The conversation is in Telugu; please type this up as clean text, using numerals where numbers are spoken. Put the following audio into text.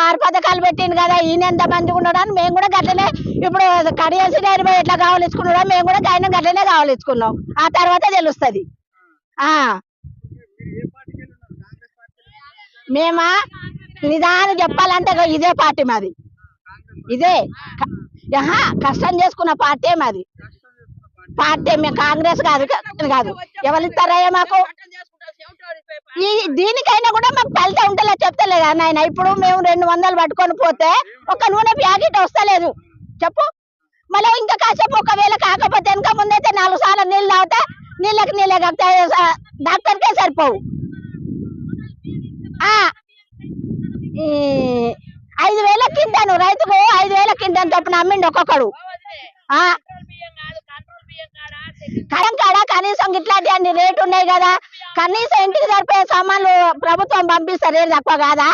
6 పథకాలు పెట్టిండు కదా ఈయన ఎంత మంచిగా ఉన్నాడు అని మేము కూడా గట్లనే ఇప్పుడు కడియాల్సి ఎట్లా కావాలించుకున్నాడో మేము కూడా ఆయన గట్లనే కావాలించుకున్నాం ఆ తర్వాత తెలుస్తుంది మేమా నిదానం చెప్పాలంటే ఇదే పార్టీ మాది ఇదే కష్టం చేసుకున్న పార్టీ మాది పార్టీ మేము కాంగ్రెస్ కాదు కాదు ఎవరు ఇస్తారయ్యా మాకు దీనికైనా కూడా మాకు ఫలితం ఉంటేలా చెప్తలేదు నాయన ఇప్పుడు మేము 200 పట్టుకొని పోతే ఒక నూనె ప్యాకెట్ వస్తలేదు చెప్పు మళ్ళీ ఇంకా కాసేపు ఒకవేళ కాకపోతే ఇంకా ముందైతే 4 సార్లు నీళ్ళు తాగితే నీళ్ళకి డాక్టర్కే సరిపోవు 5,000 కింటాను రైతుకు 5,000 కింటాను చొప్పున అమ్మిండి ఒక్కొక్కడు కడం కాడ కనీసం ఇట్లాంటి అన్ని రేటు ఉన్నాయి కదా కనీసం ఇంటికి సరిపోయే సామాన్లు ప్రభుత్వం పంపిస్తారు తక్కువ కాదా